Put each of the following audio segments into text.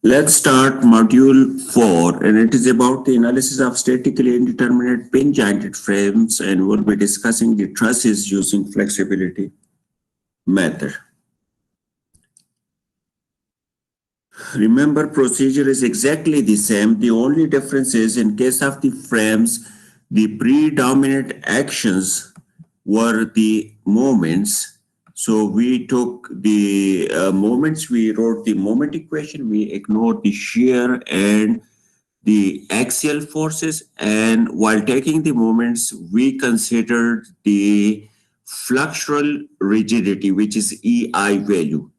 Let's start module 4, and it is about the analysis of statically indeterminate pin jointed frames, and we'll be discussing the trusses using flexibility method. Remember, procedure is exactly the same. The only difference is in case of the frames, the predominant actions were the moments. So we took the moments, we wrote the moment equation, we ignored the shear and the axial forces, and while taking the moments, we considered the fluxural rigidity, which is EI value.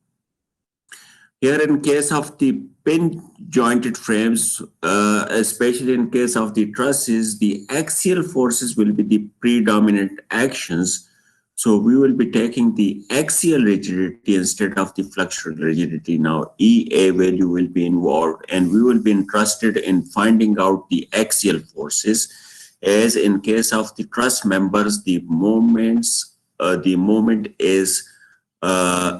Here, in case of the pin jointed frames, especially in case of the trusses, the axial forces will be the predominant actions. So we will be taking the axial rigidity instead of the fluxural rigidity. Now, EA value will be involved, and we will be interested in finding out the axial forces. As in case of the truss members, the moment is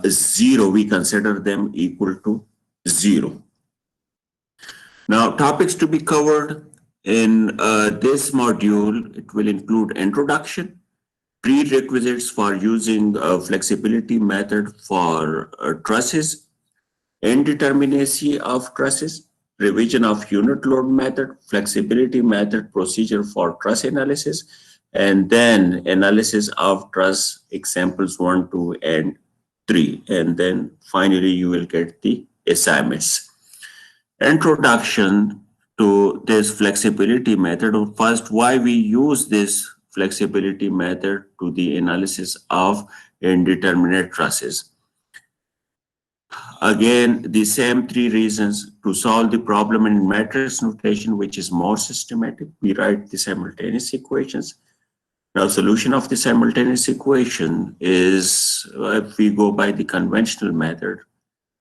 0, we consider them equal to 0. Now, topics to be covered in this module, it will include introduction, prerequisites for using a flexibility method for trusses, indeterminacy of trusses, revision of unit load method, flexibility method procedure for truss analysis, and then analysis of truss examples 1, 2, and 3. And then finally, you will get the assignments. Introduction to this flexibility method. First, why we use this flexibility method to the analysis of indeterminate trusses. Again, the same 3 reasons: to solve the problem in matrix notation, which is more systematic. We write the simultaneous equations. Now, solution of the simultaneous equation is, if we go by the conventional method,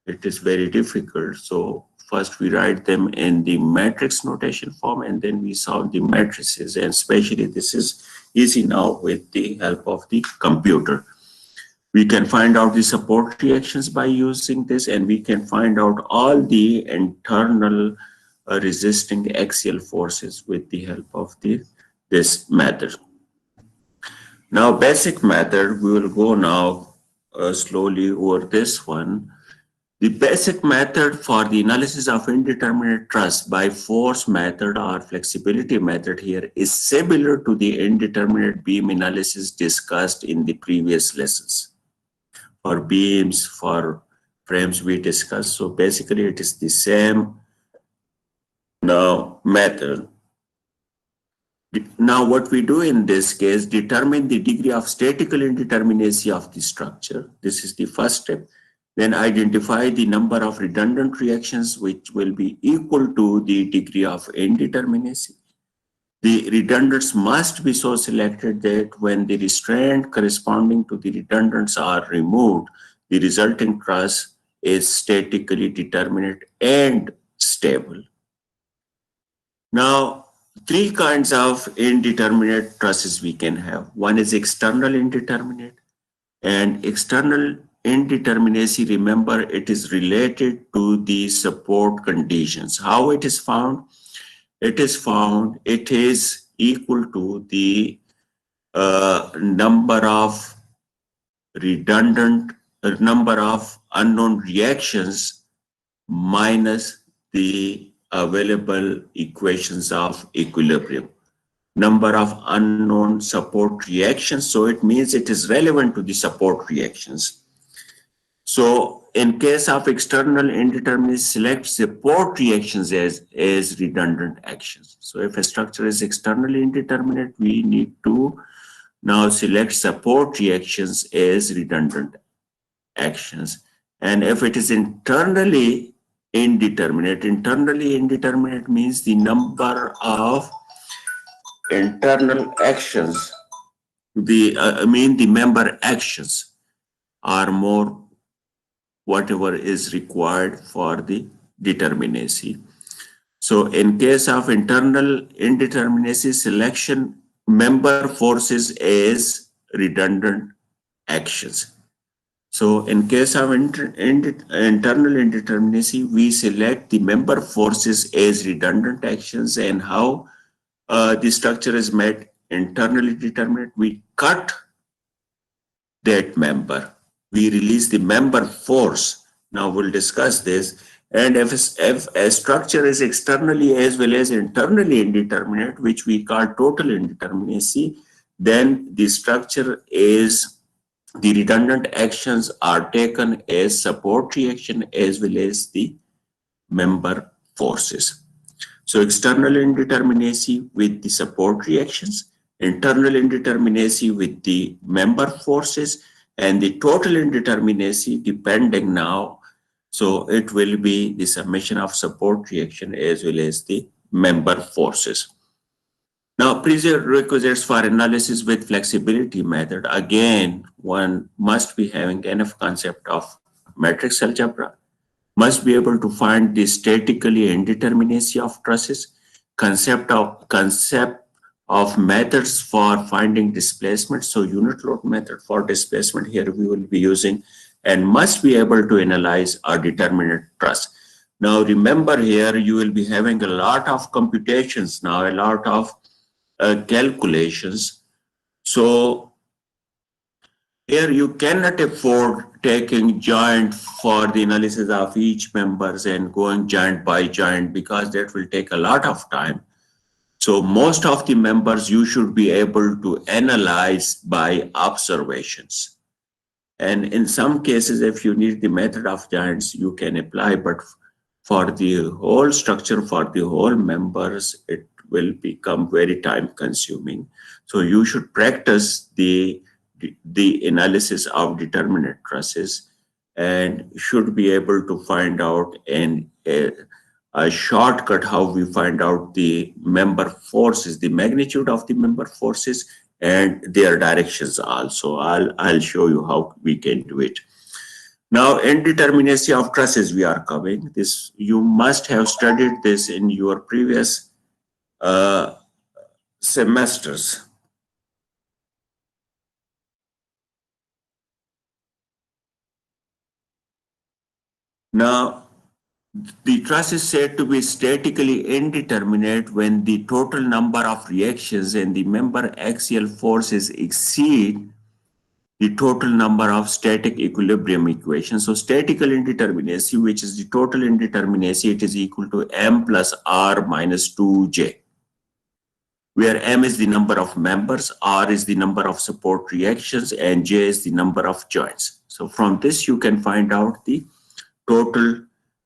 it is very difficult. So first we write them in the matrix notation form, and then we solve the matrices. And especially this is easy now with the help of the computer. We can find out the support reactions by using this, and we can find out all the internal resisting axial forces with the help of this method. Now, basic method, we will go now slowly over this one. The basic method for the analysis of indeterminate truss by force method or flexibility method here is similar to the indeterminate beam analysis discussed in the previous lessons. For beams, for frames we discussed. So basically it is the same method. Now what we do in this case, determine the degree of statical indeterminacy of the structure. This is the first step. Then identify the number of redundant reactions which will be equal to the degree of indeterminacy. The redundants must be so selected that when the restraint corresponding to the redundants are removed, the resulting truss is statically determinate and stable. Now, 3 kinds of indeterminate trusses we can have. One is external indeterminate, and external indeterminacy, remember, it is related to the support conditions. How it is found? It is equal to the number of unknown reactions minus the available equations of equilibrium. Number of unknown support reactions, so it means it is relevant to the support reactions. So in case of external indeterminacy, select support reactions as redundant actions. So if a structure is externally indeterminate, we need to now select support reactions as redundant actions. And if it is internally indeterminate means the number of internal actions, the member actions are more whatever is required for the determinacy. So in case of internal indeterminacy, selection member forces as redundant actions. So in case of internal indeterminacy, we select the member forces as redundant actions, and how the structure is made internally determinate. We cut that member. We release the member force. Now we'll discuss this. And if a structure is externally as well as internally indeterminate, which we call total indeterminacy, then the structure is the redundant actions are taken as support reaction as well as the member forces. So external indeterminacy with the support reactions, internal indeterminacy with the member forces, and the total indeterminacy depending now. So it will be the summation of support reaction as well as the member forces. Now, prerequisites for analysis with flexibility method. Again, one must be having enough concept of matrix algebra, must be able to find the statically indeterminacy of trusses, concept of methods for finding displacement. So unit load method for displacement here we will be using, and must be able to analyze a determinate truss. Now remember, here you will be having a lot of computations now, a lot of calculations. So here you cannot afford taking joint for the analysis of each members and going joint by joint, because that will take a lot of time. So most of the members you should be able to analyze by observations. And in some cases, if you need the method of joints, you can apply, but for the whole structure, for the whole members, it will become very time consuming. So you should practice the analysis of determinate trusses, and should be able to find out a shortcut how we find out the member forces, the magnitude of the member forces and their directions also. I'll show you how we can do it. Now, indeterminacy of trusses we are covering. This, you must have studied this in your previous semesters. Now, the truss is said to be statically indeterminate when the total number of reactions and the member axial forces exceed the total number of static equilibrium equations. So statical indeterminacy, which is the total indeterminacy, it is equal to m plus r minus 2j, where m is the number of members, r is the number of support reactions, and j is the number of joints. So from this you can find out the total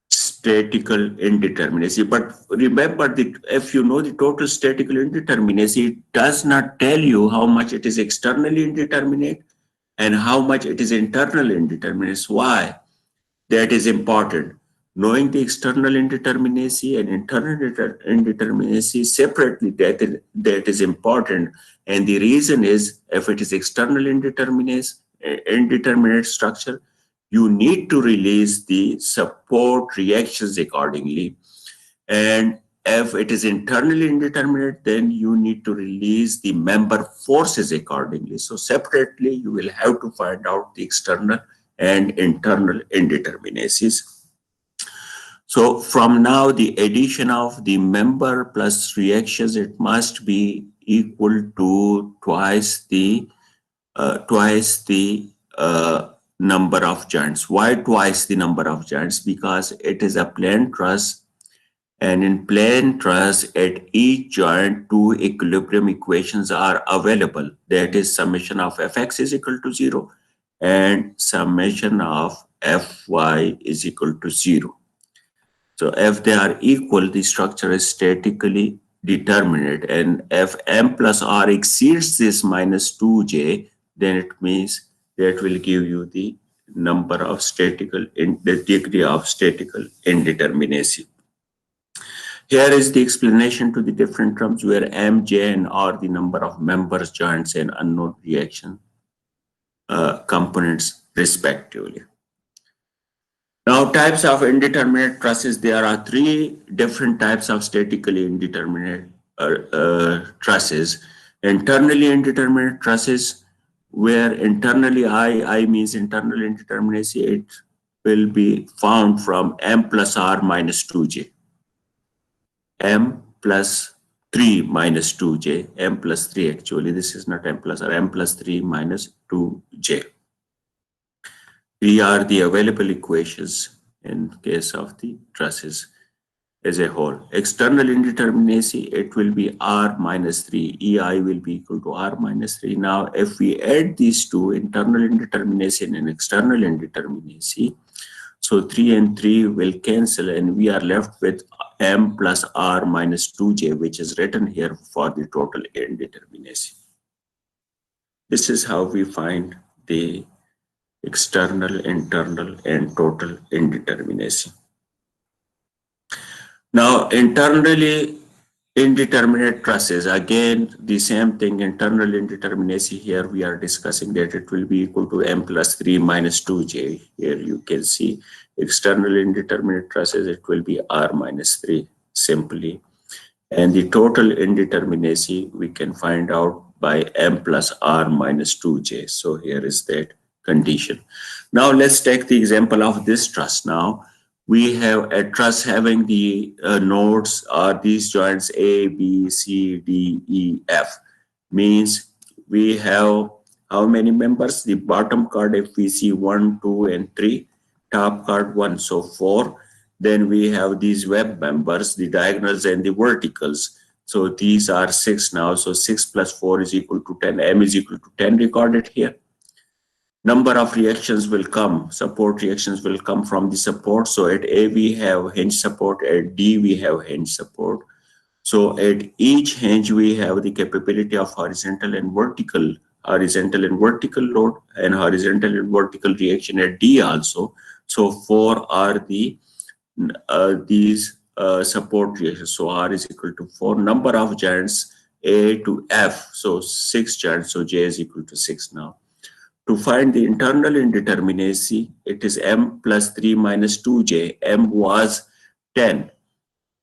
statical indeterminacy. But remember that if you know the total statical indeterminacy, it does not tell you how much it is externally indeterminate and how much it is internal indeterminacy. Why? That is important. Knowing the external indeterminacy and internal indeterminacy separately, that is important. And the reason is, if it is external indeterminate structure, you need to release the support reactions accordingly. And if it is internally indeterminate, then you need to release the member forces accordingly. So separately, you will have to find out the external and internal indeterminacies. So from now, the addition of the member plus reactions, it must be equal to twice the number of joints. Why twice the number of joints? Because it is a plane truss, and in plane truss, at each joint, two equilibrium equations are available. That is summation of fx is equal to 0 and summation of fy is equal to 0. So if they are equal, the structure is statically determinate. And if m plus r exceeds this minus 2j, then it means that will give you the number of the degree of statical indeterminacy. Here is the explanation to the different terms, where m, j, and r the number of members, joints, and unknown reaction components respectively. Now, types of indeterminate trusses. There are three different types of statically indeterminate trusses. Internally indeterminate trusses, where internally I means internal indeterminacy, it will be found from m plus r minus 2j. M plus 3 minus 2j, m plus 3 actually, this is not m plus r, m plus 3 minus 2j. These are the available equations in case of the trusses as a whole. External indeterminacy, it will be r minus 3, ei will be equal to r minus 3. Now, if we add these two, internal indeterminacy and external indeterminacy, so 3 and 3 will cancel and we are left with m plus r minus 2j, which is written here for the total indeterminacy. This is how we find the external, internal, and total indeterminacy. Now, internally indeterminate trusses, again, the same thing, internal indeterminacy. Here we are discussing that it will be equal to m plus 3 minus 2j. Here you can see external indeterminate trusses, it will be r minus 3 simply. And the total indeterminacy we can find out by m plus r minus 2j. So here is that condition. Now let's take the example of this truss. Now we have a truss having the nodes or these joints A, B, C, D, E, F. Means we have how many members? The bottom card, if we see 1, 2, and 3, top card 1, so 4. Then we have these web members, the diagonals and the verticals. So these are 6 now. So 6 plus 4 is equal to 10. M is equal to 10 recorded here. Number of reactions will come, support reactions will come from the support. So at A we have hinge support, at D we have hinge support. So at each hinge we have the capability of horizontal and vertical load and horizontal and vertical reaction at D also. So 4 are the these support reactions. So R is equal to 4. Number of joints A to F, so 6 joints, so J is equal to 6 now. To find the internal indeterminacy, it is m plus 3 minus 2j. M was 10.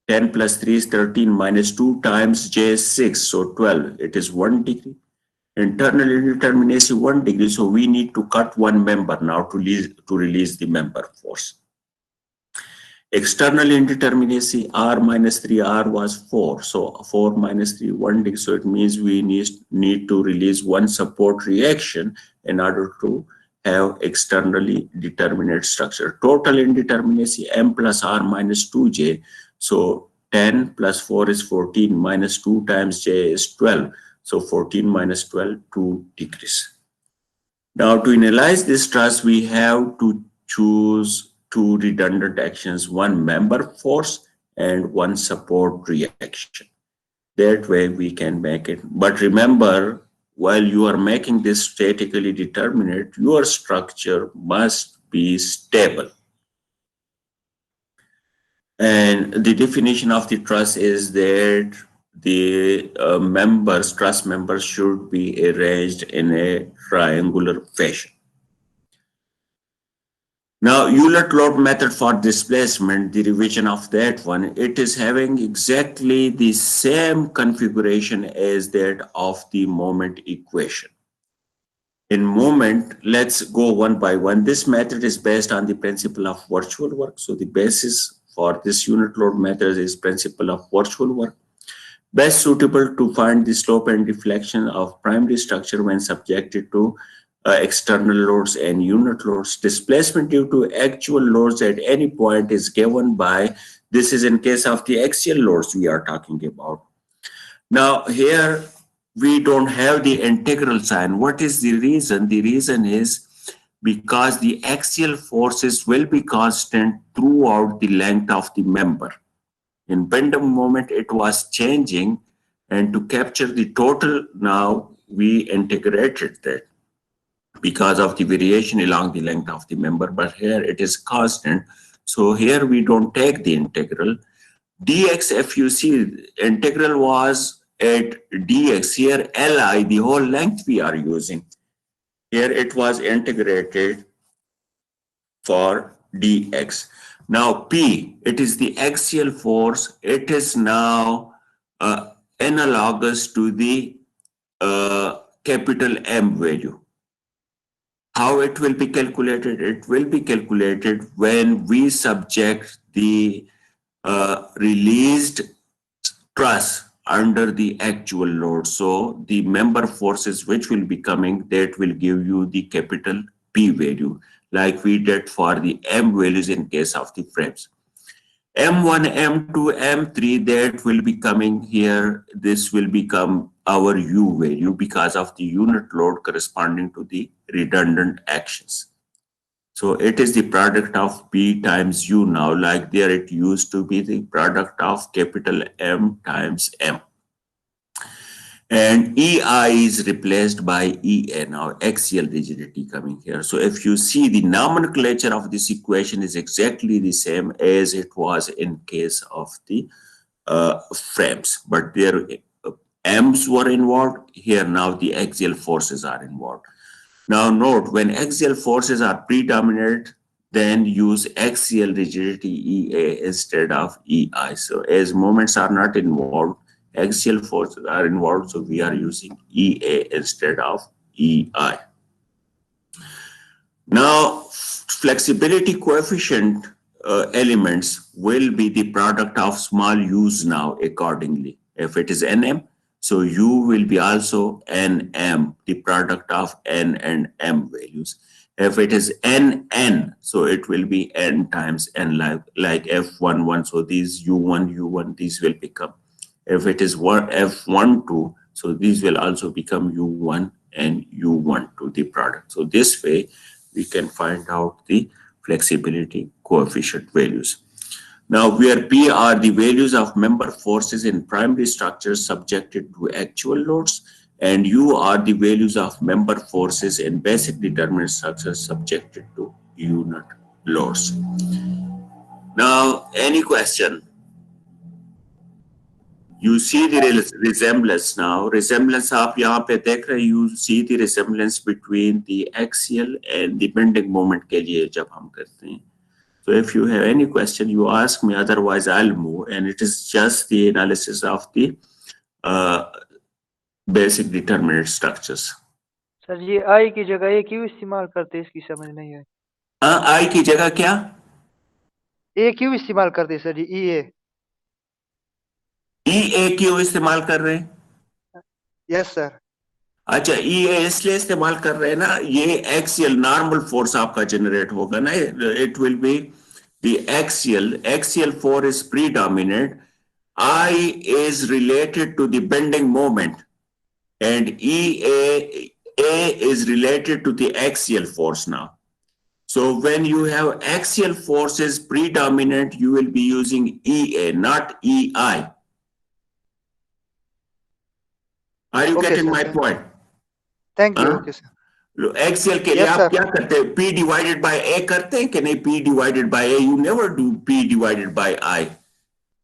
10 plus 3 is 13 minus 2 times j is 6, so 12. It is 1 degree. Internal indeterminacy 1 degree, so we need to cut one member now to release the member force. External indeterminacy r minus 3, r was 4. So 4 minus 3, 1 degree. So it means we need to release one support reaction in order to have externally determinate structure. Total indeterminacy m plus r minus 2j. So 10 plus 4 is 14 minus 2 times j is 12. So 14 minus 12, 2 degrees. Now to analyze this truss, we have to choose two redundant actions, one member force and one support reaction. That way we can make it. But remember, while you are making this statically determinate, your structure must be stable. And the definition of the truss is that the truss members should be arranged in a triangular fashion. Now, Euler load method for displacement, the revision of that one, it is having exactly the same configuration as that of the moment equation. In moment, let's go one by one. This method is based on the principle of virtual work. So the basis for this unit load method is principle of virtual work. Best suitable to find the slope and deflection of primary structure when subjected to external loads and unit loads. Displacement due to actual loads at any point is given by, this is in case of the axial loads we are talking about. Now here we don't have the integral sign. What is the reason? The reason is because the axial forces will be constant throughout the length of the member. In pendulum moment it was changing, and to capture the total now we integrated that because of the variation along the length of the member, but here it is constant. So here we don't take the integral. Dx, if you see, integral was at dx. Here Li, the whole length we are using. Here it was integrated for dx. Now P, it is the axial force. It is now analogous to the capital M value. How it will be calculated? It will be calculated when we subject the released truss under the actual load. So the member forces which will be coming, that will give you the capital P value, like we did for the M values in case of the frames. M1, M2, M3, that will be coming here. This will become our U value because of the unit load corresponding to the redundant actions. So it is the product of P times U now, like there it used to be the product of capital M times M. And EI is replaced by EA now, axial rigidity coming here. So if you see, the nomenclature of this equation is exactly the same as it was in case of the frames, but their M's were involved. Here now the axial forces are involved. Now note, when axial forces are predominant, then use axial rigidity EA instead of EI. So as moments are not involved, axial forces are involved, so we are using EA instead of EI. Now, flexibility coefficient elements will be the product of small u's now accordingly. If it is NM, so U will be also NM, the product of N and M values. If it is NN, so it will be N times N, like F11. So these U1, these will become. If it is F12, so these will also become U1 and U12, the product. So this way, we can find out the flexibility coefficient values. Now, where P are the values of member forces in primary structures subjected to actual loads, and U are the values of member forces in basic determinant structures subjected to unit loads. Now, any question? You see the resemblance now. Resemblance आप यहाँ पे देख रहे हैं. You see the resemblance between the axial and the bending moment के लिए जब हम करते हैं. So if you have any question, you ask me. Otherwise, I'll move. And it is just the analysis of the basic determinate structures. Sir ये I की जगह ये क्यों इस्तेमाल करते हैं, इसकी समझ नहीं है. I की जगह क्या? A क्यों इस्तेमाल करते हैं सर जी? EA. EA क्यों इस्तेमाल कर रहे हैं? Yes sir. अच्छा, EA इसलिए इस्तेमाल कर रहे हैं ना, ये एक्सियल नॉर्मल फोर्स आपका जनरेट होगा ना. It will be the axial force is predominant. I is related to the bending moment, and A is related to the axial force now. So when you have axial forces predominant, you will be using EA, not EI. Are you getting my point? Thank you. Okay, sir. Axial के लिए आप क्या करते हैं? P divided by A करते हैं कि नहीं? P divided by A, you never do P divided by I.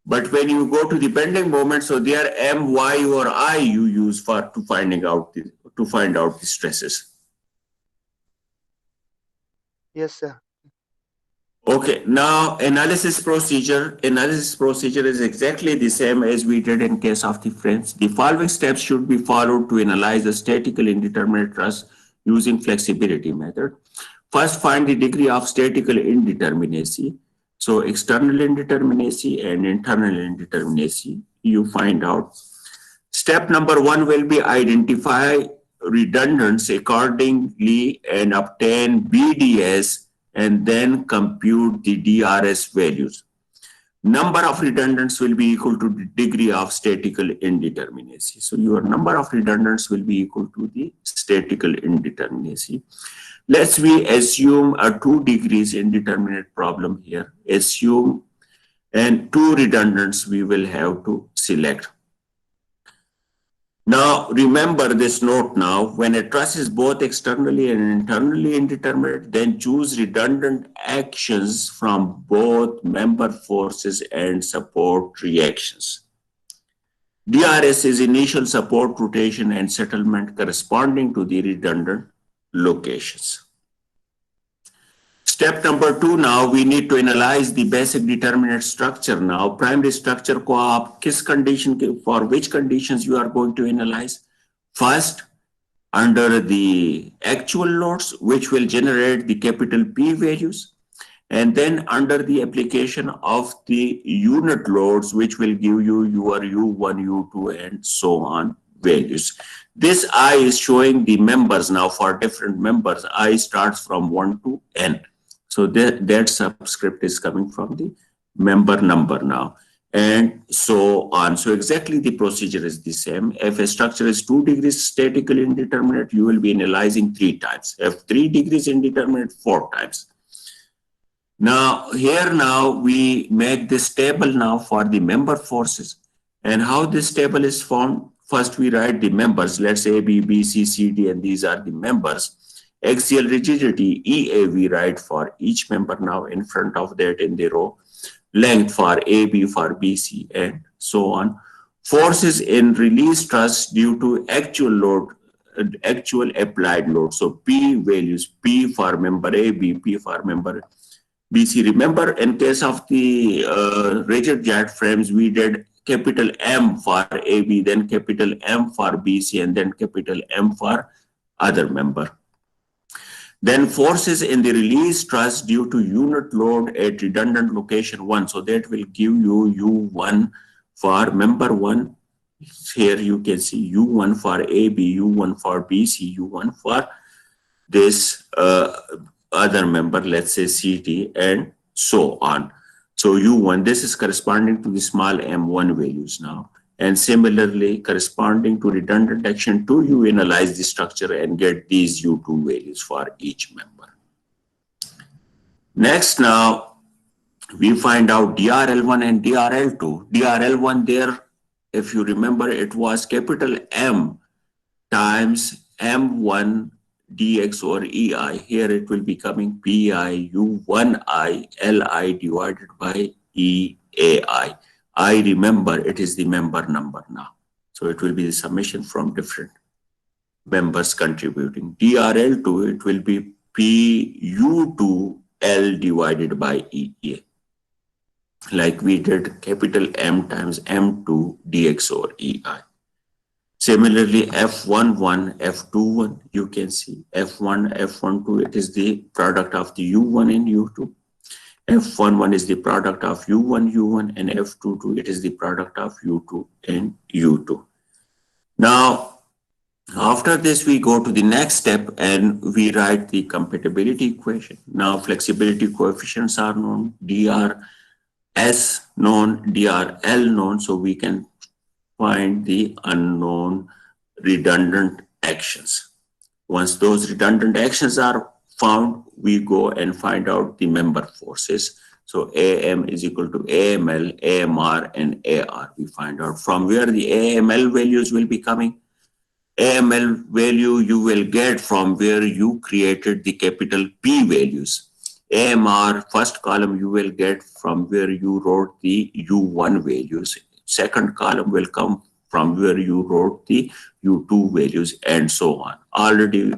But when you go to the bending moment, so there M, Y, or I you use to find out the stresses. Yes, sir. Okay, now analysis procedure. Analysis procedure is exactly the same as we did in case of the frames. The following steps should be followed to analyze the statical indeterminate truss using flexibility method. First, find the degree of statical indeterminacy. So external indeterminacy and internal indeterminacy, you find out. Step number 1 will be identify redundants accordingly and obtain BDS and then compute the DRS values. Number of redundants will be equal to the degree of statical indeterminacy. So your number of redundants will be equal to the statical indeterminacy. Let's we assume a 2 degrees indeterminate problem here. Assume and 2 redundants we will have to select. Now, remember this note now, when a truss is both externally and internally indeterminate, then choose redundant actions from both member forces and support reactions. DRS is initial support rotation and settlement corresponding to the redundant locations. Step number 2 now, we need to analyze the basic determinate structure now. Primary structure को आप किस condition के, for which conditions you are going to analyze? First, under the actual loads, which will generate the capital P values, and then under the application of the unit loads, which will give you your U1, U2, and so on values. This I is showing the members now for different members. I starts from 1 to N. So that subscript is coming from the member number now, and so on. So exactly the procedure is the same. If a structure is 2 degrees statically indeterminate, you will be analyzing 3 times. If 3 degrees indeterminate, 4 times. Now, here now we make this table now for the member forces. And how this table is formed? First, we write the members. Let's say A, B, B, C, C, D, and these are the members. Axial rigidity, EA, we write for each member now in front of that in the row. Length for AB, for BC, and so on. Forces in release truss due to actual load, actual applied load. So P values, P for member AB, P for member BC. Remember, in case of the rigid jet frames, we did capital M for AB, then capital M for BC, and then capital M for other member. Then forces in the release truss due to unit load at redundant location 1. So that will give you U1 for member 1. Here you can see U1 for AB, U1 for BC, U1 for this other member, let's say CT, and so on. So U1, this is corresponding to the small m1 values now. And similarly, corresponding to redundant action 2, you analyze the structure and get these U2 values for each member. Next now, we find out DRL1 and DRL2. DRL1 there, if you remember, it was capital M times M1 dx or EI. Here it will be coming PI U1I LI divided by EAI. I remember it is the member number now. So it will be the summation from different members contributing. DRL2, it will be PU2L divided by EA. Like we did capital M times M2 dx or EI. Similarly, F11, F21, you can see F1, F12, it is the product of the U1 and U2. F11 is the product of U1, U1, and F22, it is the product of U2 and U2. Now, after this, we go to the next step and we write the compatibility equation. Now, flexibility coefficients are known, DRS known, DRL known, so we can find the unknown redundant actions. Once those redundant actions are found, we go and find out the member forces. So AM is equal to AML, AMR, and AR. We find out from where the AML values will be coming. AML value you will get from where you created the capital P values. AMR, first column, you will get from where you wrote the U1 values. Second column will come from where you wrote the U2 values, and so on. Already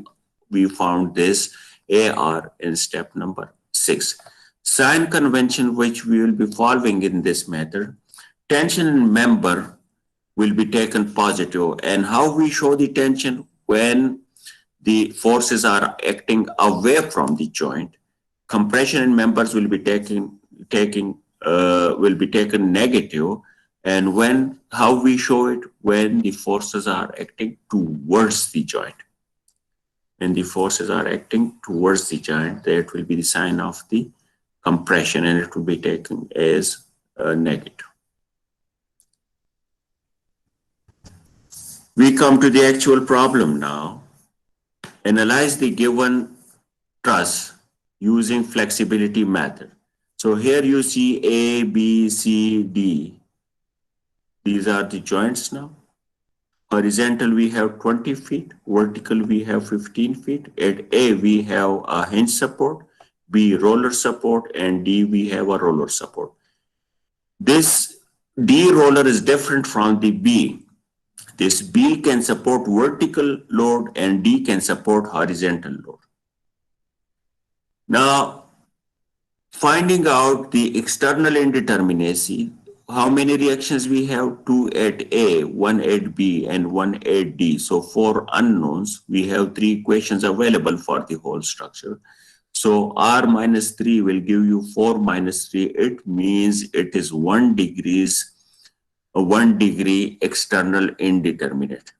we found this AR in step number 6. Sign convention which we will be following in this method. Tension in member will be taken positive. And how we show the tension? When the forces are acting away from the joint. Compression in members will be taken negative. And when, how we show it? When the forces are acting towards the joint. When the forces are acting towards the joint, that will be the sign of the compression, and it will be taken as negative. We come to the actual problem now. Analyze the given truss using flexibility method. So here you see A, B, C, D. These are the joints now. Horizontal we have 20 feet, vertical we have 15 feet. At A we have a hinge support, B roller support, and D we have a roller support. This D roller is different from the B. This B can support vertical load and D can support horizontal load. Now, finding out the external indeterminacy, how many reactions we have? 2 at A, 1 at B, and 1 at D. So for unknowns, we have 3 equations available for the whole structure. So R minus 3 will give you 4 minus 3. It means it is 1 degree external indeterminate.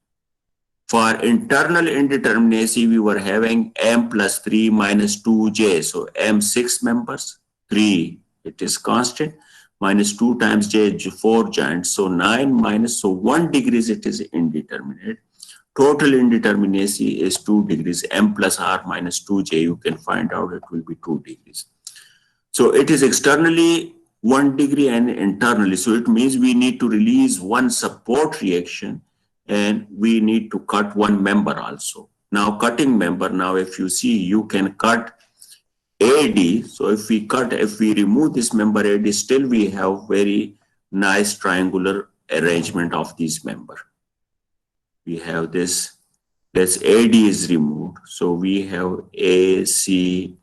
For internal indeterminacy, we were having M plus 3 minus 2J. So M 6 members, 3, it is constant, minus 2 times J, 4 giants. So 9 minus, so 1 degrees it is indeterminate. Total indeterminacy is 2 degrees. M plus R minus 2J, you can find out it will be 2 degrees. So it is externally 1 degree and internally. So it means we need to release one support reaction and we need to cut one member also. Now cutting member, now if you see, you can cut AD. So if we remove this member AD, still we have very nice triangular arrangement of this member. We have this, let's AD is removed. So we have ACB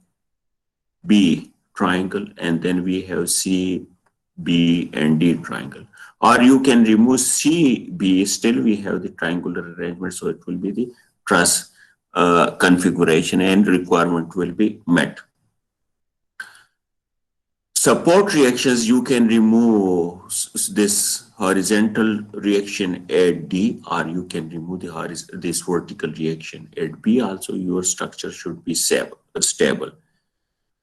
triangle, and then we have C, B, and D triangle. Or you can remove C, B, still we have the triangular arrangement, so it will be the truss configuration and requirement will be met. Support reactions, you can remove this horizontal reaction at D, or you can remove this vertical reaction at B. Also, your structure should be stable.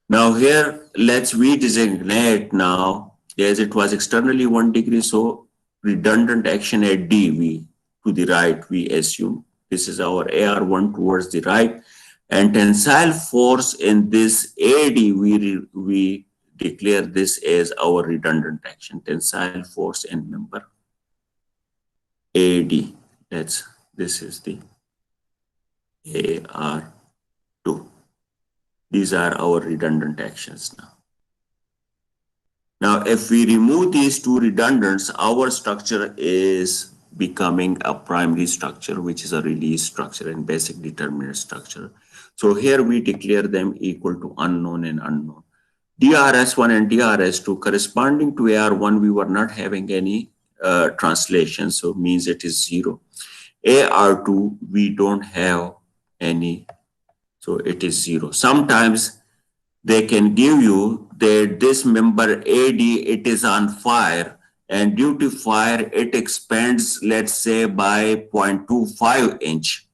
Now here, let's redesignate now, as it was externally 1 degree, so redundant action at D, to the right, we assume. This is our AR1 towards the right. And tensile force in this AD, we declare this as our redundant action, tensile force in member AD. This is the AR2. These are our redundant actions now. Now, if we remove these two redundants, our structure is becoming a primary structure, which is a release structure and basic determinant structure. So here we declare them equal to unknown and unknown. DRS1 and DRS2 corresponding to AR1, we were not having any translation, so means it is 0. AR2, we don't have any, so it is 0. Sometimes they can give you that this member AD, it is on fire, and due to fire, it expands, let's say, by 0.25 inch.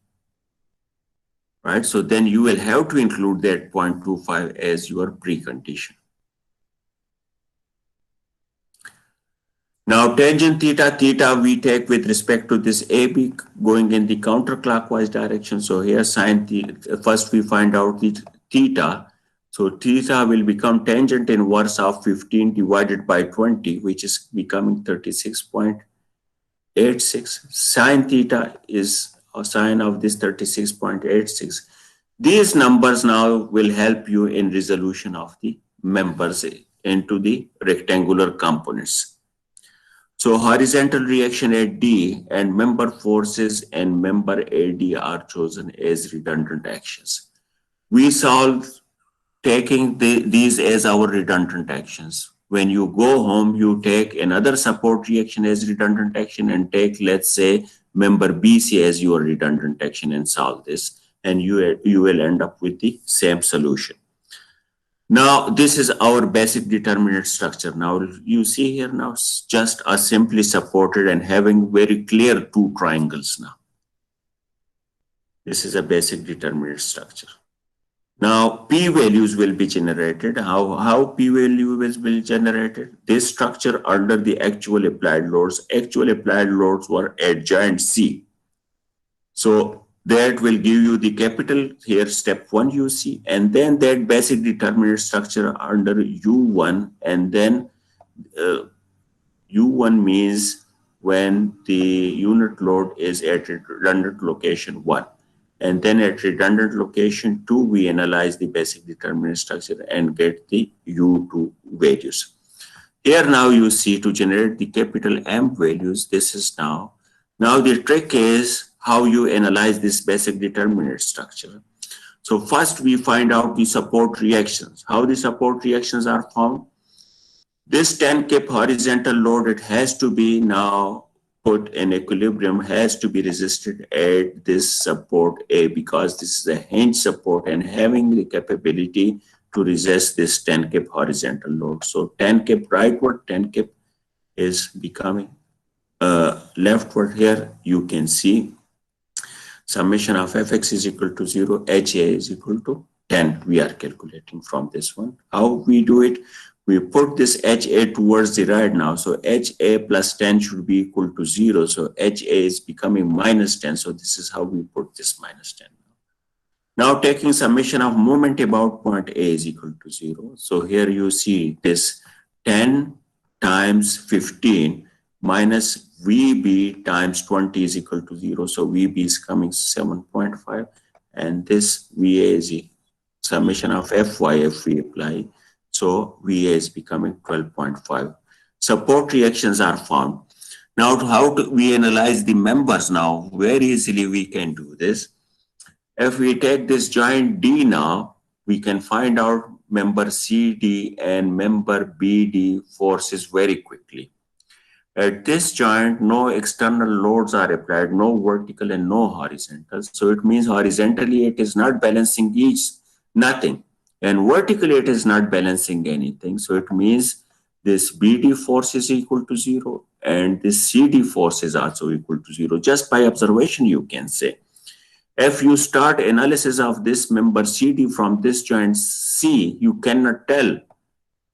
Right? So then you will have to include that 0.25 as your precondition. Now, tangent theta we take with respect to this AB going in the counterclockwise direction. So here sine theta, first we find out the theta. So theta will become tangent inverse of 15 divided by 20, which is becoming 36.86. Sine theta is a sine of this 36.86. These numbers now will help you in resolution of the members into the rectangular components. So horizontal reaction at D and member forces and member AD are chosen as redundant actions. We solve taking these as our redundant actions. When you go home, you take another support reaction as redundant action and take, let's say, member BC as your redundant action and solve this, and you will end up with the same solution. Now, this is our basic determinant structure. Now, you see here now, just a simply supported and having very clear two triangles now. This is a basic determinant structure. Now, P values will be generated. How P value will be generated? This structure under the actual applied loads. Actual applied loads were at giant C. So that will give you the capital here, step 1 you see, and then that basic determinant structure under U1, and then U1 means when the unit load is at redundant location 1. And then at redundant location 2, we analyze the basic determinant structure and get the U2 values. Here now you see to generate the capital M values, this is now. Now the trick is how you analyze this basic determinant structure. So first we find out the support reactions. How the support reactions are found? This 10 kip horizontal load, it has to be now put in equilibrium, has to be resisted at this support A, because this is a hinge support and having the capability to resist this 10 kip horizontal load. So 10 kip rightward, 10 kip is becoming leftward. Here you can see summation of fx is equal to 0, ha is equal to 10. We are calculating from this one. How we do it? We put this HA towards the right now. So HA plus 10 should be equal to 0. So HA is becoming minus 10. So this is how we put this minus 10. Now taking summation of moment about point A is equal to 0. So here you see this 10 times 15 minus VB times 20 is equal to 0. So VB is coming 7.5. And this VA is the summation of FY if we apply. So VA is becoming 12.5. Support reactions are found. Now, how do we analyze the members now? Very easily we can do this. If we take this joint D now, we can find out member CD and member BD forces very quickly. At this joint, no external loads are applied, no vertical and no horizontal. So it means horizontally it is not balancing nothing. And vertically it is not balancing anything. So it means this BD force is equal to 0 and this CD force is also equal to 0. Just by observation you can say. If you start analysis of this member CD from this joint C, you cannot tell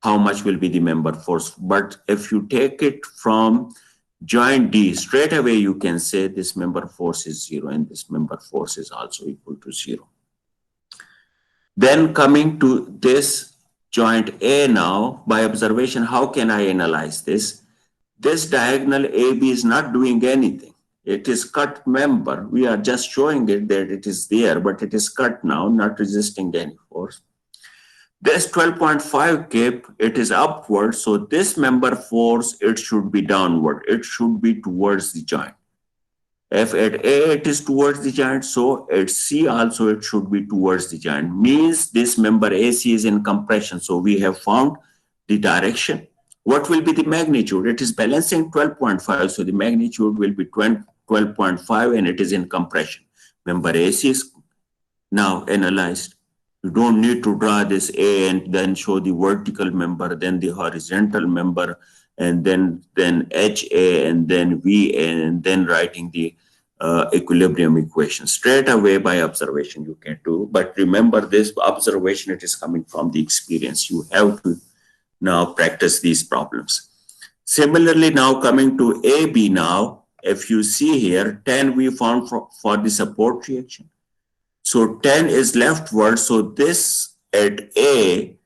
how much will be the member force. But if you take it from joint D, straight away you can say this member force is 0 and this member force is also equal to 0. Then coming to this joint A now, by observation, how can I analyze this? This diagonal AB is not doing anything. It is cut member. We are just showing it that it is there, but it is cut now, not resisting any force. This 12.5 kip, it is upward. So this member force, it should be downward. It should be towards the joint. If at A it is towards the joint, so at C also it should be towards the joint. Means this member AC is in compression. So we have found the direction. What will be the magnitude? It is balancing 12.5. So the magnitude will be 12.5 and it is in compression. Member AC is now analyzed. You don't need to draw this A and then show the vertical member, then the horizontal member, and then HA and then VA, and then writing the equilibrium equation. Straight away by observation you can do. But remember this observation, it is coming from the experience. You have to now practice these problems. Similarly, now coming to AB now, if you see here, 10 we found for the support reaction. So 10 is leftward. So this at A,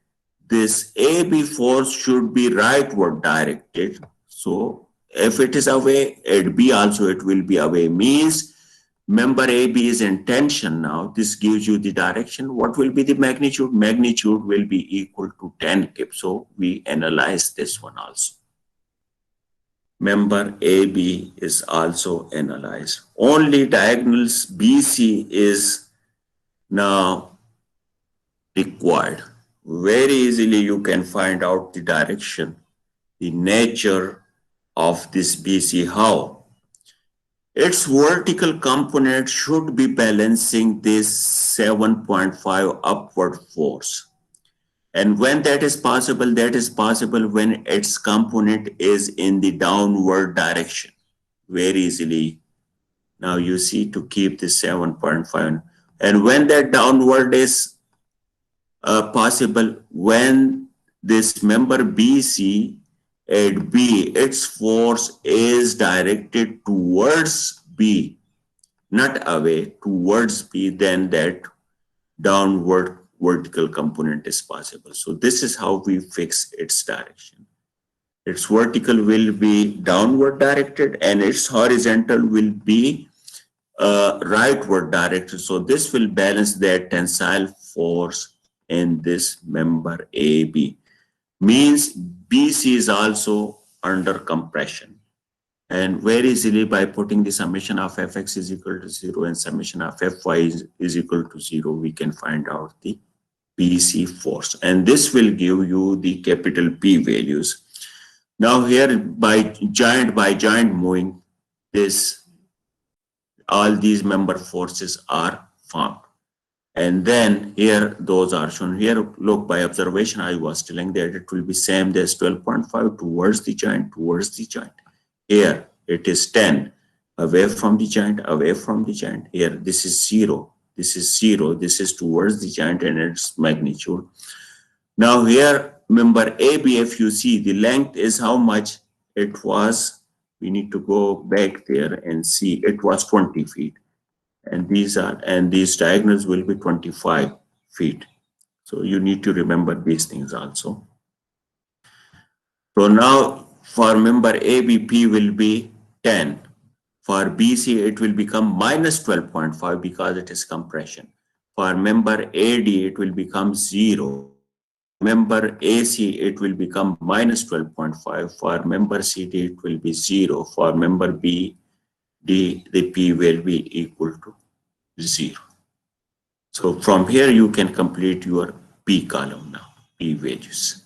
this AB force should be rightward directed. So if it is away, at B also it will be away. Means member AB is in tension now. This gives you the direction. What will be the magnitude? Magnitude will be equal to 10 kip. So we analyze this one also. Member AB is also analyzed. Only diagonals BC is now required. Very easily you can find out the direction, the nature of this BC. How? Its vertical component should be balancing this 7.5 upward force. And when that is possible when its component is in the downward direction. Very easily. Now you see to keep this 7.5. And when that downward is possible, when this member BC at B, its force is directed towards B, not away, towards B, then that downward vertical component is possible. So this is how we fix its direction. Its vertical will be downward directed and its horizontal will be rightward directed. So this will balance that tensile force in this member AB. Means BC is also under compression. And very easily by putting the summation of Fx is equal to 0 and summation of Fy is equal to 0, we can find out the BC force. And this will give you the capital P values. Now here by joint moving, this all these member forces are formed. And then here those are shown here. Look, by observation I was telling that it will be same as 12.5 towards the joint, Here it is 10 away from the joint, Here this is 0, this is towards the joint and its magnitude. Now here member AB, if you see the length is how much it was, we need to go back there and see it was 20 feet. And these diagonals will be 25 feet. So you need to remember these things also. So now for member ABP will be 10. For BC, it will become minus 12.5 because it is compression. For member AD, it will become 0. Member AC, it will become minus 12.5. For member CD, it will be 0. For member BD, the P will be equal to 0. So from here, you can complete your P column now, P values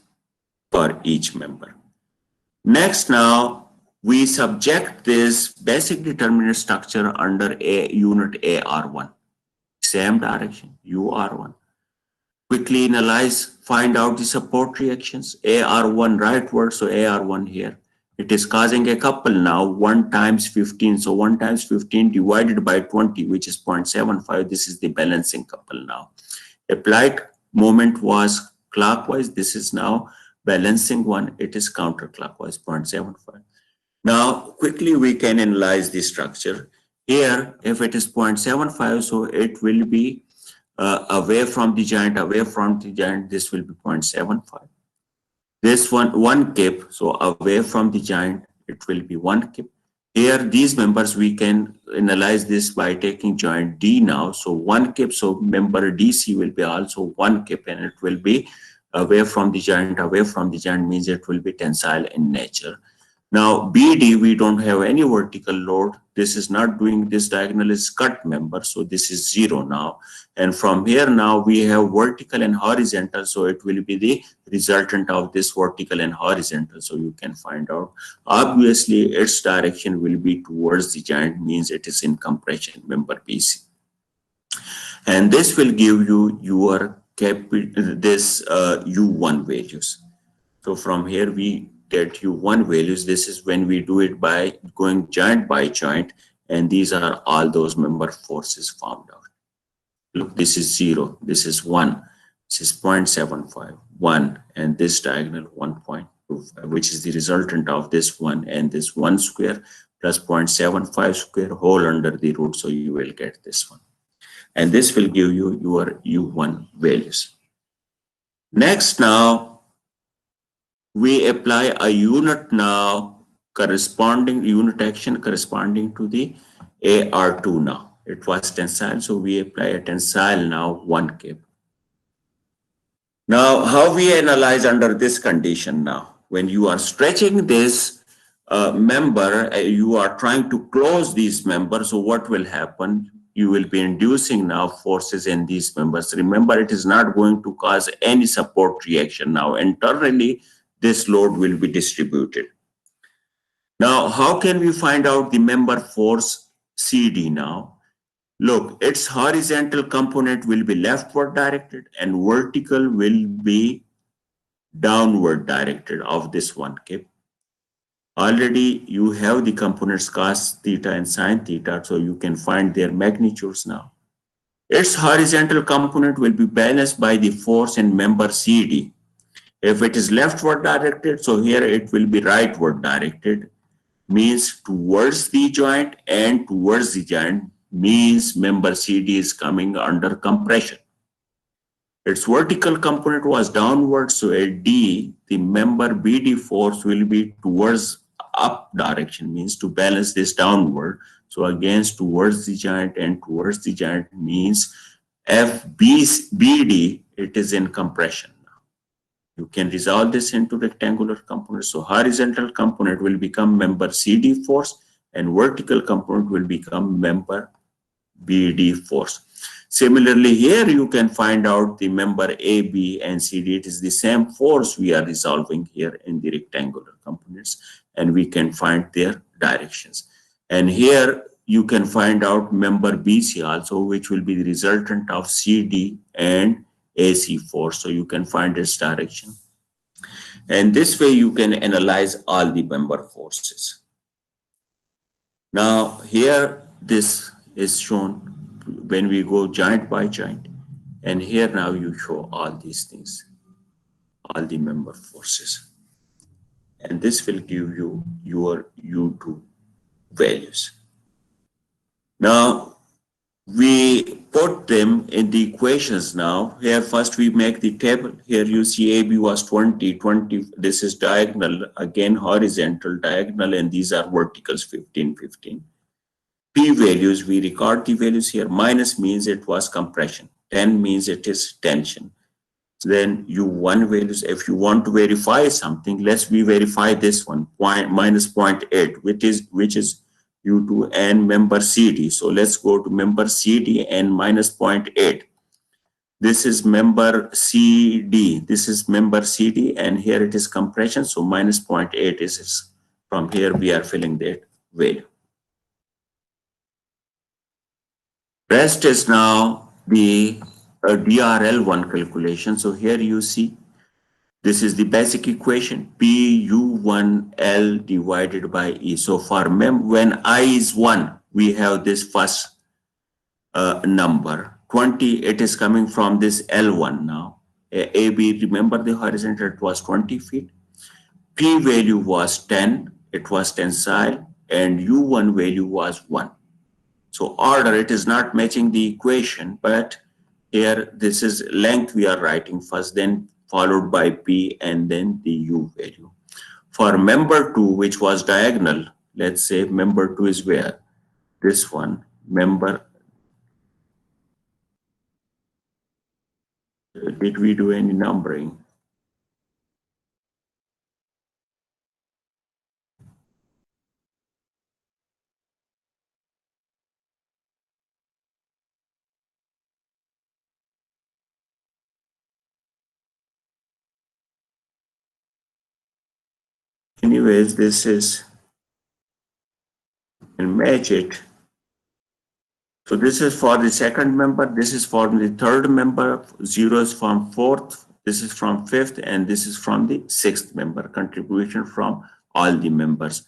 for each member. Next now, we subject this basic determinant structure under a unit AR1. Same direction, UR1. Quickly analyze, find out the support reactions. AR1 rightward, so AR1 here. It is causing a couple now, 1 times 15. So 1 times 15 divided by 20, which is 0.75. This is the balancing couple now. Applied moment was clockwise. This is now balancing one. It is counterclockwise, 0.75. Now, quickly we can analyze the structure. Here, if it is 0.75, so it will be away from the joint, this will be 0.75. This one kip, so away from the joint, it will be 1 kip. Here, these members, we can analyze this by taking joint D now. So 1 kip, so member DC will be also 1 kip, and it will be away from the joint. Away from the joint means it will be tensile in nature. Now, BD, we don't have any vertical load. This is not doing, this diagonal is cut member, so this is 0 now. And from here now, we have vertical and horizontal, so it will be the resultant of this vertical and horizontal, so you can find out. Obviously, its direction will be towards the joint, means it is in compression, member BC. And this will give you your U1 values. So from here, we get U1 values. This is when we do it by going joint by joint, and these are all those member forces formed out. Look, this is 0, this is 1, this is 0.75, 1, and this diagonal 1.25, which is the resultant of this 1 and this 1 square plus 0.75 square whole under the root, so you will get this one. And this will give you your U1 values. Next now, we apply a unit now unit action corresponding to the AR2 now. It was tensile, so we apply a tensile now, 1 kip. Now, how we analyze under this condition now? When you are stretching this member, you are trying to close these members, so what will happen? You will be inducing now forces in these members. Remember, it is not going to cause any support reaction now. Internally, this load will be distributed. Now, how can we find out the member force CD now? Look, its horizontal component will be leftward directed and vertical will be downward directed of this 1 kip. Already you have the components cos theta and sin theta, so you can find their magnitudes now. Its horizontal component will be balanced by the force in member CD. If it is leftward directed, so here it will be rightward directed, means towards the joint, and towards the joint means member CD is coming under compression. Its vertical component was downward, so at D, the member BD force will be towards up direction, means to balance this downward. So against towards the joint and towards the joint means FBD, it is in compression. You can resolve this into rectangular components. So horizontal component will become member CD force and vertical component will become member BD force. Similarly, here you can find out the member A, B, and CD. It is the same force we are resolving here in the rectangular components, and we can find their directions. And here you can find out member BC also, which will be the resultant of CD and AC force. So you can find its direction. And this way you can analyze all the member forces. Now here this is shown when we go joint by joint, and here now you show all these things, all the member forces, and this will give you your U2 values. Now we put them in the equations. Now here first we make the table. Here you see AB was 20, 20, this is diagonal, again horizontal, diagonal, and these are verticals, 15, 15. P values, we record the values here. Minus means it was compression. 10 means it is tension. Then U1 values, if you want to verify something, let's verify this one, minus 0.8, which is U2 and member CD. So let's go to member CD and minus 0.8. This is member CD. This is member CD, and here it is compression. So minus 0.8 is from here we are filling that value. Rest is now the DRL1 calculation. So here you see, this is the basic equation, PU1L divided by E. So for when I is 1, we have this first number. 20, it is coming from this L1 now. AB, remember the horizontal, it was 20 feet. P value was 10, it was tensile, and U1 value was 1. So order, it is not matching the equation, but here this is length we are writing first, then followed by P and then the U value. For member 2, which was diagonal, let's say member 2 is where? This one, member. Did we do any numbering? Anyways, this is, and match it. So this is for the second member, this is for the third member, 0 is from fourth, this is from fifth, and this is from the sixth member, contribution from all the members.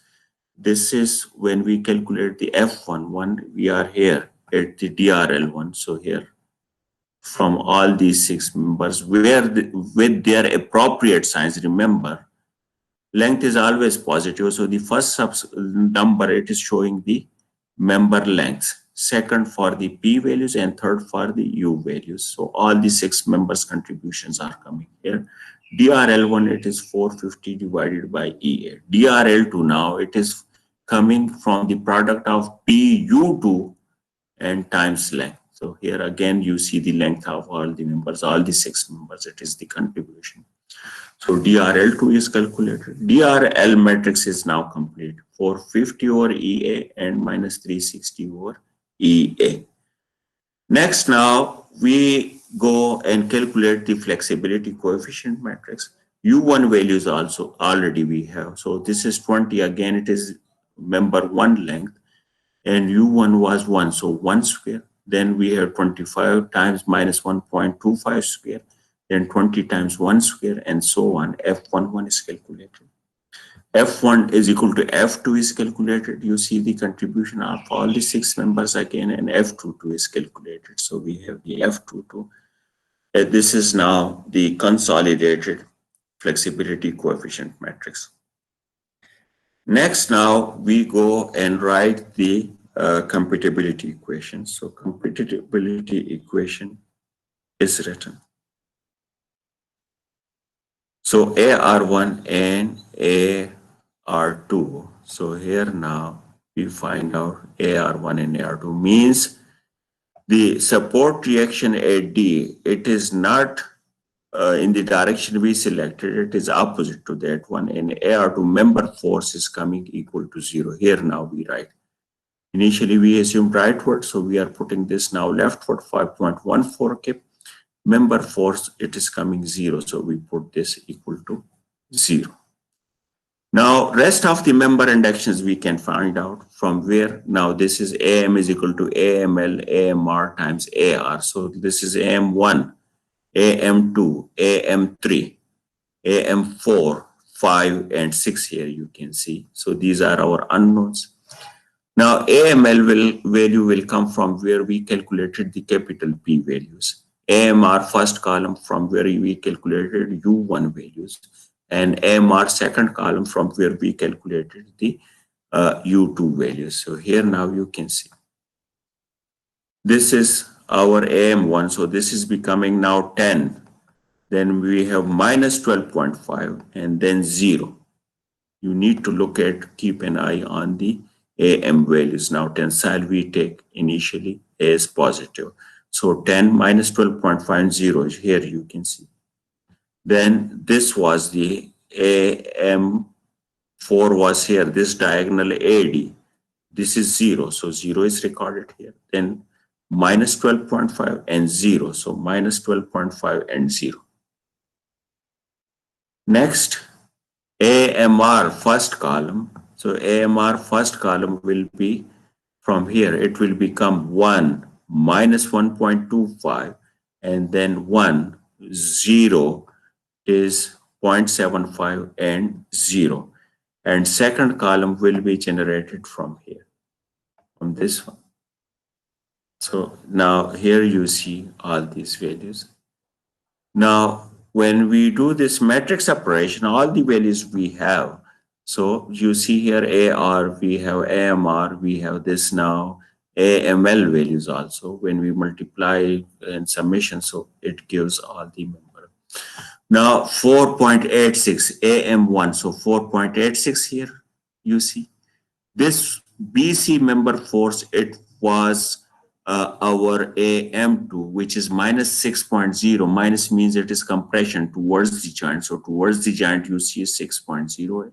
This is when we calculate the F11, we are here at the DRL1. So here, from all these 6 members, with their appropriate signs, remember, length is always positive. So the first number, it is showing the member lengths. Second for the P values, and third for the U values. So all the 6 members contributions are coming here. DRL1, it is 450 divided by EA. DRL2 now, it is coming from the product of PU2 and times length. So here again, you see the length of all the members, all the 6 members, it is the contribution. So DRL2 is calculated. DRL matrix is now complete. 450 over EA and minus 360 over EA. Next, now we go and calculate the flexibility coefficient matrix. U1 values also already we have. So this is 20. Again, it is member 1 length, and U1 was 1. So 1 square. Then we have 25 times minus 1.25 square. Then 20 times 1 square, and so on. F11 is calculated. F1 is equal to F2 is calculated. You see the contribution of all the 6 members again, and F22 is calculated. So we have the F22. This is now the consolidated flexibility coefficient matrix. Next, now we go and write the compatibility equation. So compatibility equation is written. So AR1 and AR2. So here now we find out AR1 and AR2 means the support reaction at D, it is not in the direction we selected, it is opposite to that one, and AR2 member force is coming equal to 0. Here now we write Initially, we assumed rightward, so we are putting this now leftward, 5.14. Okay. Member force, it is coming 0, so we put this equal to 0. Now, rest of the member inductions we can find out from where. Now, this is AM is equal to AML, AMR times AR. So this is AM1, AM2, AM3, AM4, 5, and 6 here you can see. So these are our unknowns. Now, AML value will come from where we calculated the capital P values. AMR first column from where we calculated U1 values, and AMR second column from where we calculated the U2 values. So here now you can see. This is our AM1, so this is becoming now 10. Then we have minus 12.5 and then 0. You need to look at, keep an eye on the AM values. Now tensile we take initially as positive. So 10 minus 12.5 and 0 is here you can see. Then this was the AM4 was here, this diagonal AD. This is 0, so 0 is recorded here. Then minus 12.5 and 0, so minus 12.5 and 0. Next, AMR first column. So AMR first column will be from here, it will become 1 minus 1.25 and then 1, 0 is 0.75 and 0. And second column will be generated from here, from this one. So now here you see all these values. Now, when we do this matrix operation, all the values we have. So you see here AR, we have AMR, we have this now AML values also. When we multiply and summation, so it gives all the member. Now 4.86 AM1, so 4.86 here you see. This BC member force, it was our AM2, which is minus 6.0. Minus means it is compression towards the joint. So towards the joint, you see 6.08.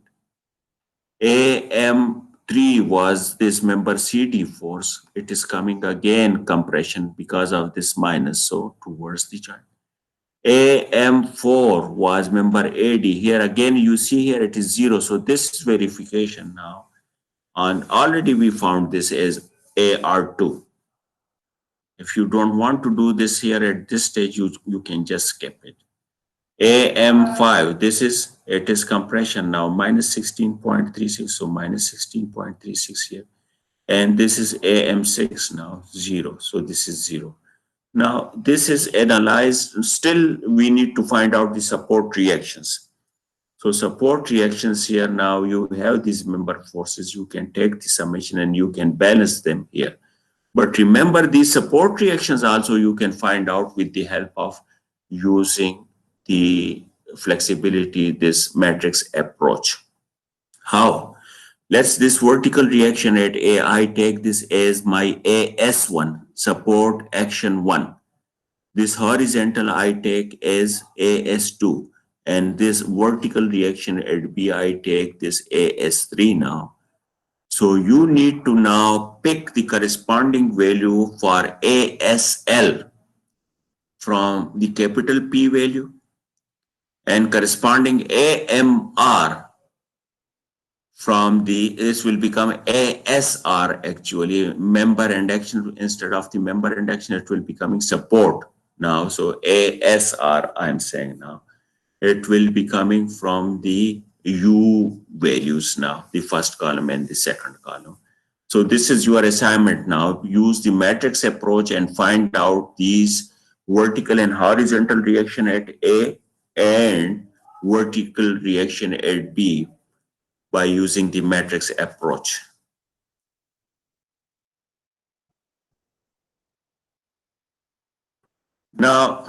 AM3 was this member CD force. It is coming again compression because of this minus, so towards the joint. AM4 was member AD. Here again, you see here it is 0. So this is verification now. And already we found this as AR2. If you don't want to do this here at this stage, you can just skip it. AM5, it is compression now, minus 16.36, so minus 16.36 here. And this is AM6 now, 0, so this is 0. Now, this is analyzed, still we need to find out the support reactions. So support reactions here, now you have these member forces, you can take the summation and you can balance them here. But remember, these support reactions also you can find out with the help of using the flexibility, this matrix approach. How? Let's this vertical reaction at A, I take this as my AS1, support action 1. This horizontal I take as AS2. And this vertical reaction at B, I take this AS3 now. So you need to now pick the corresponding value for ASL from the capital P value and corresponding AMR from this will become ASR actually, member induction. Instead of the member induction, it will becoming support now. So ASR, I'm saying now, it will be coming from the U values now, the first column and the second column. So this is your assignment now. Use the matrix approach and find out these vertical and horizontal reaction at A and vertical reaction at B by using the matrix approach. Now,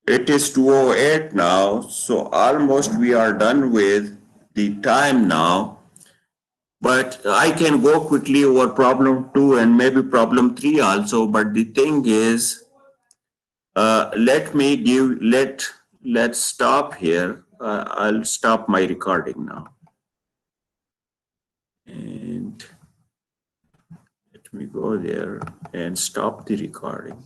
it is 2:08 now, so almost we are done with the time now. But I can go quickly over problem 2 and maybe problem 3 also. But the thing is, let's stop here. I'll stop my recording now. And me go there and stop the recording.